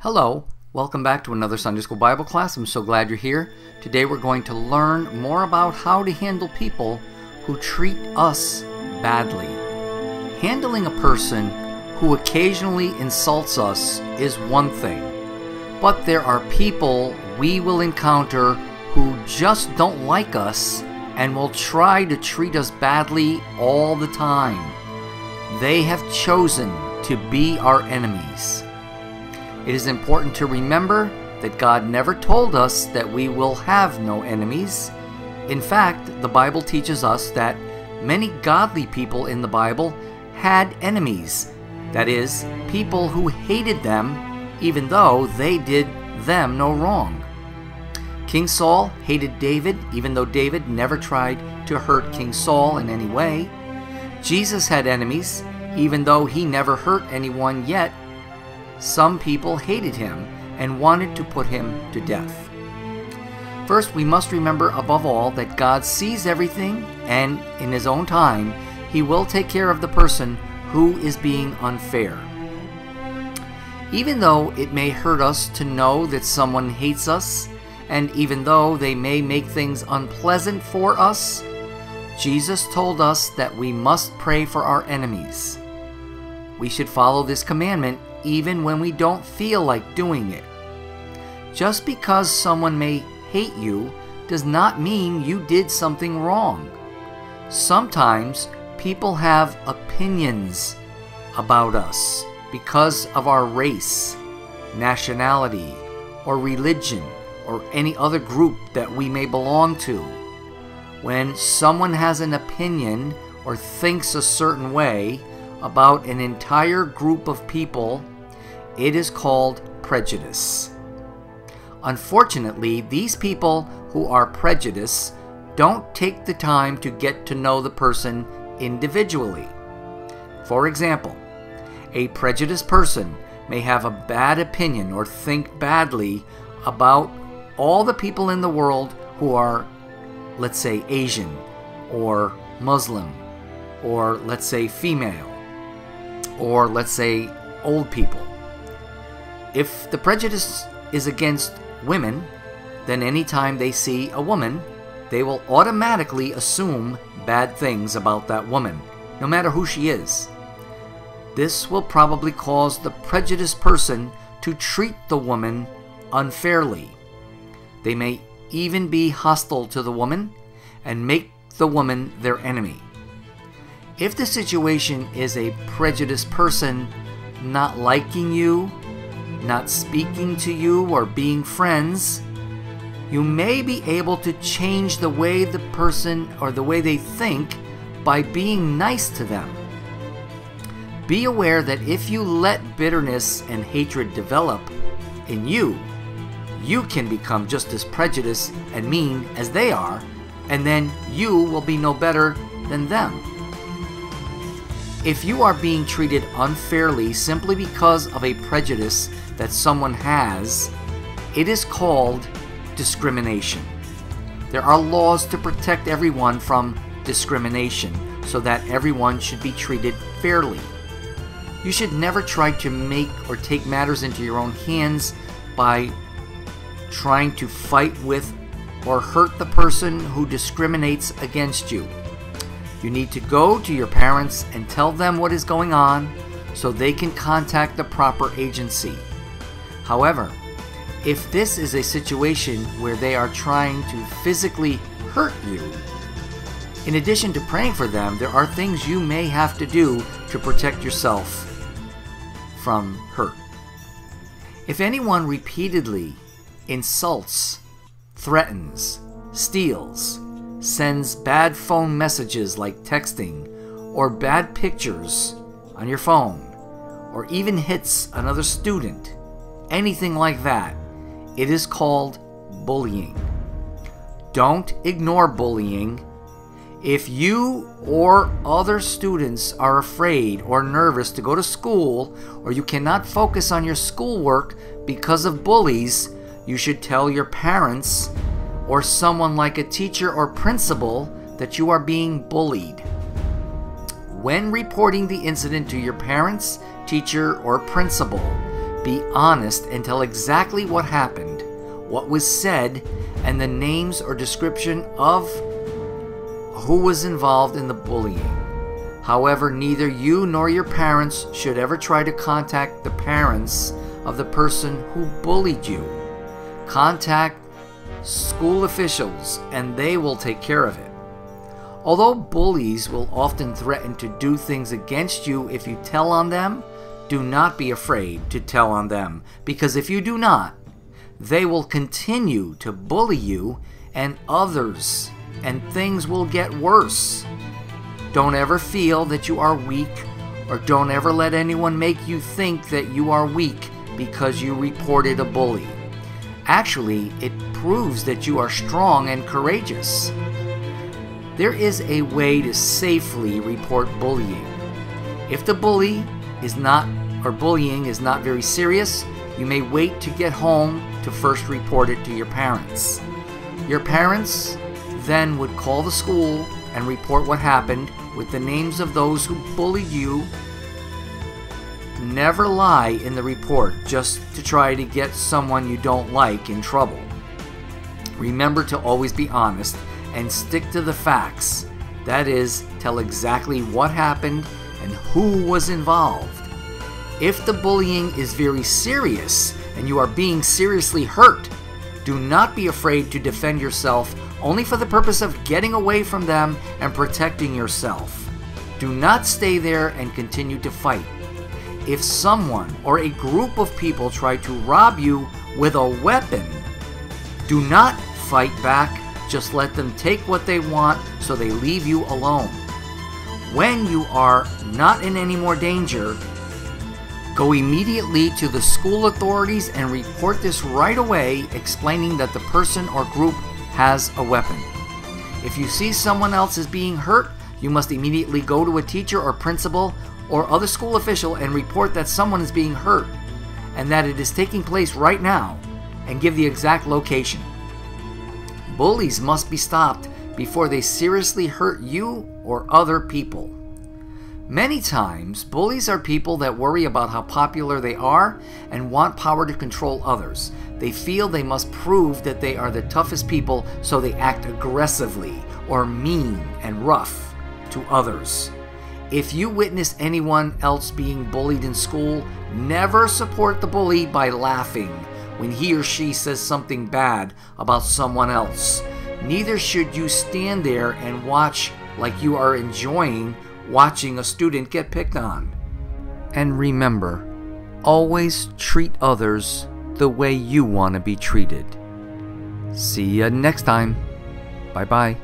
Hello, welcome back to another Sunday School Bible class. I'm so glad you're here. Today we're going to learn more about how to handle people who treat us badly. Handling a person who occasionally insults us is one thing, but there are people we will encounter who just don't like us and will try to treat us badly all the time. They have chosen to be our enemies. It is important to remember that God never told us that we will have no enemies. In fact, the Bible teaches us that many godly people in the Bible had enemies. That is, people who hated them even though they did them no wrong. King Saul hated David even though David never tried to hurt King Saul in any way. Jesus had enemies even though he never hurt anyone yet. Some people hated him and wanted to put him to death. First, we must remember above all that God sees everything, and in His own time, He will take care of the person who is being unfair. Even though it may hurt us to know that someone hates us, and even though they may make things unpleasant for us, Jesus told us that we must pray for our enemies. We should follow this commandment even when we don't feel like doing it. Just because someone may hate you does not mean you did something wrong. Sometimes people have opinions about us because of our race, nationality, or religion, or any other group that we may belong to. When someone has an opinion or thinks a certain way about an entire group of people, it is called prejudice. Unfortunately, these people who are prejudiced don't take the time to get to know the person individually. For example, a prejudiced person may have a bad opinion or think badly about all the people in the world who are, let's say, Asian, or Muslim, or let's say female, or let's say old people. If the prejudice is against women, then anytime they see a woman, they will automatically assume bad things about that woman, no matter who she is. This will probably cause the prejudiced person to treat the woman unfairly. They may even be hostile to the woman and make the woman their enemy. If the situation is a prejudiced person not liking you, not speaking to you, or being friends, you may be able to change the way the person or the way they think by being nice to them. Be aware that if you let bitterness and hatred develop in you, you can become just as prejudiced and mean as they are, and then you will be no better than them. If you are being treated unfairly simply because of a prejudice that someone has, it is called discrimination. There are laws to protect everyone from discrimination so that everyone should be treated fairly. You should never try to make or take matters into your own hands by trying to fight with or hurt the person who discriminates against you. You need to go to your parents and tell them what is going on so they can contact the proper agency. However, if this is a situation where they are trying to physically hurt you, in addition to praying for them, there are things you may have to do to protect yourself from hurt. If anyone repeatedly insults, threatens, steals, sends bad phone messages like texting, or bad pictures on your phone, or even hits another student, anything like that, it is called bullying. Don't ignore bullying. If you or other students are afraid or nervous to go to school, or you cannot focus on your schoolwork because of bullies, you should tell your parents or someone like a teacher or principal that you are being bullied. When reporting the incident to your parents, teacher, or principal, Be honest and tell exactly what happened, what was said, and the names or description of who was involved in the bullying. However, neither you nor your parents should ever try to contact the parents of the person who bullied you. Contact school officials and they will take care of it. Although bullies will often threaten to do things against you if you tell on them, do not be afraid to tell on them, because if you do not, they will continue to bully you and others, and things will get worse. Don't ever feel that you are weak, or don't ever let anyone make you think that you are weak because you reported a bully. Actually, it proves that you are strong and courageous. There is a way to safely report bullying. If the bullying is not very serious, you may wait to get home to first report it to your parents. Your parents then would call the school and report what happened with the names of those who bullied you. Never lie in the report just to try to get someone you don't like in trouble. Remember to always be honest and stick to the facts. That is, tell exactly what happened and who was involved. If the bullying is very serious and you are being seriously hurt, do not be afraid to defend yourself only for the purpose of getting away from them and protecting yourself. Do not stay there and continue to fight. If someone or a group of people try to rob you with a weapon, do not fight back. Just let them take what they want so they leave you alone. When you are not in any more danger, go immediately to the school authorities and report this right away, explaining that the person or group has a weapon. If you see someone else is being hurt, you must immediately go to a teacher or principal or other school official and report that someone is being hurt and that it is taking place right now, and give the exact location. Bullies must be stopped before they seriously hurt you or other people. Many times, bullies are people that worry about how popular they are and want power to control others. They feel they must prove that they are the toughest people, so they act aggressively or mean and rough to others. If you witness anyone else being bullied in school, never support the bully by laughing when he or she says something bad about someone else. Neither should you stand there and watch like you are enjoying watching a student get picked on. And remember, always treat others the way you want to be treated. See ya next time. Bye-bye.